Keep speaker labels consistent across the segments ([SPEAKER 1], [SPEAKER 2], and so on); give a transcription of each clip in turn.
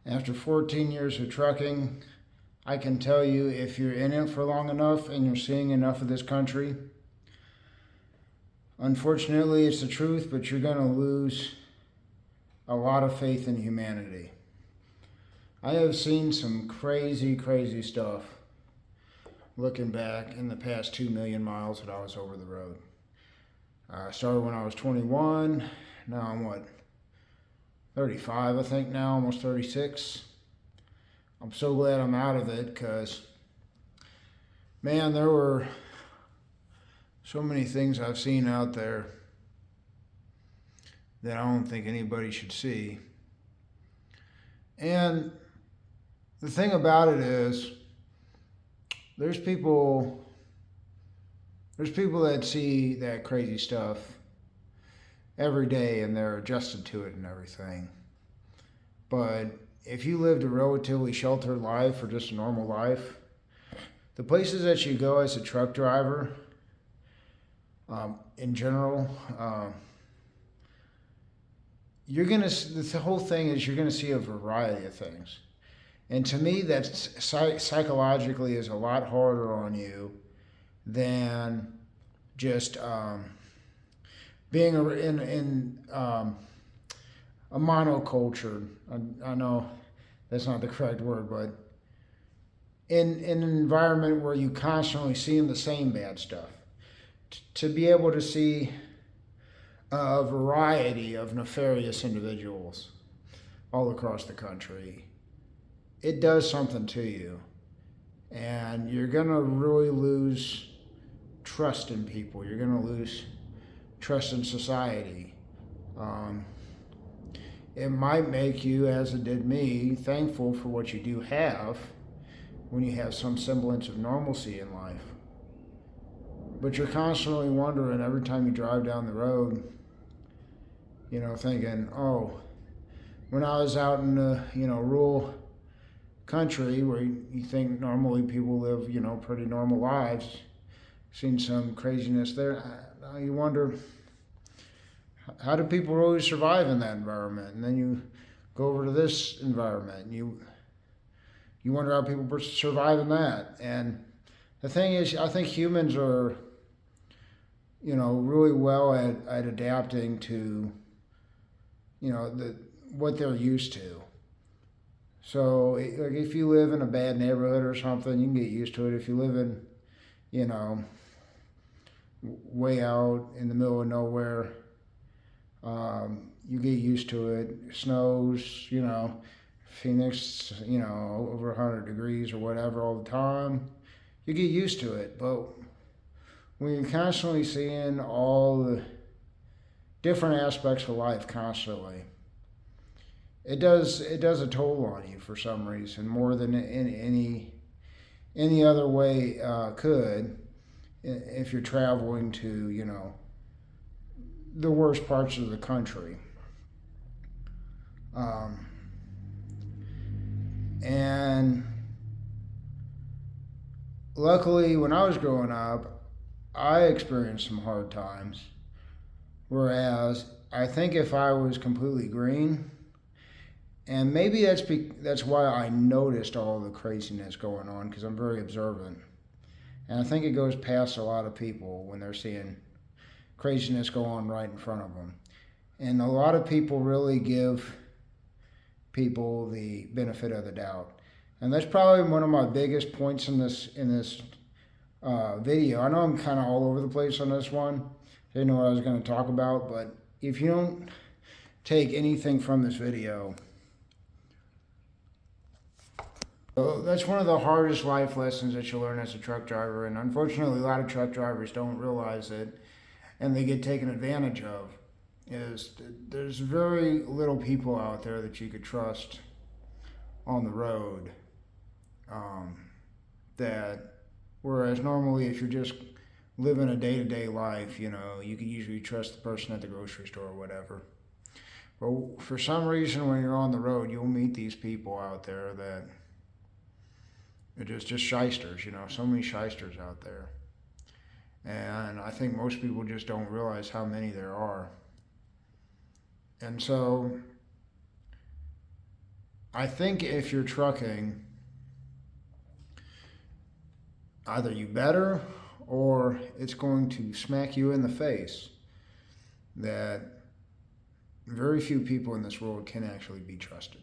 [SPEAKER 1] After 14 years of trucking, I can tell you if you're in it for long enough and you're seeing enough of this country, unfortunately it's the truth, but you're going to lose a lot of faith in humanity. I have seen some crazy, crazy stuff looking back in the past 2 million miles that I was over the road. I started when I was 21. Now I'm 35, I think now, almost 36. I'm so glad I'm out of it because, man, there were so many things I've seen out there that I don't think anybody should see. And the thing about it is, there's people that see that crazy stuff every day and they're adjusted to it and everything. But if you lived a relatively sheltered life or just a normal life, the places that you go as a truck driver, in general, the whole thing is you're gonna see a variety of things. And to me, that psychologically is a lot harder on you than just being in a monoculture. I know that's not the correct word, but in an environment where you constantly seeing the same bad stuff. To be able to see a variety of nefarious individuals all across the country, it does something to you. And you're going to really lose trust in people. You're going to lose trust in society. It might make you, as it did me, thankful for what you do have when you have some semblance of normalcy in life. But you're constantly wondering every time you drive down the road, thinking, oh, when I was out in the, rural country where you think normally people live, pretty normal lives, seen some craziness there. You wonder, how do people really survive in that environment? And then you go over to this environment and you wonder how people survive in that. And the thing is, I think humans are, really well at adapting to, what they're used to. So, like, if you live in a bad neighborhood or something, you can get used to it. If you live in, way out in the middle of nowhere, you get used to it. Snows, Phoenix, over 100 degrees or whatever all the time. You get used to it. But when you're constantly seeing all the different aspects of life constantly, it does a toll on you for some reason, more than any other way could, if you're traveling to the worst parts of the country. And luckily, when I was growing up, I experienced some hard times. Whereas I think if I was completely green, and maybe that's why I noticed all the craziness going on, because I'm very observant. And I think it goes past a lot of people when they're seeing craziness go on right in front of them. And a lot of people really give people the benefit of the doubt. And that's probably one of my biggest points in this video. I know I'm kind of all over the place on this one. I didn't know what I was going to talk about, but if you don't take anything from this video, that's one of the hardest life lessons that you learn as a truck driver. And unfortunately, a lot of truck drivers don't realize it, and they get taken advantage of. Is there's very little people out there that you could trust on the road. Whereas normally, if you're just living a day-to-day life, you can usually trust the person at the grocery store or whatever. But for some reason, when you're on the road, you'll meet these people out there that are just shysters, so many shysters out there. And I think most people just don't realize how many there are. And so I think if you're trucking, either you better or it's going to smack you in the face that very few people in this world can actually be trusted.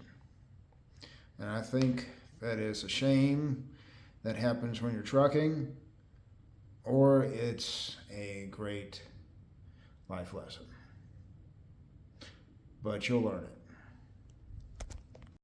[SPEAKER 1] And I think that is a shame that happens when you're trucking, or it's a great life lesson. But you'll learn it.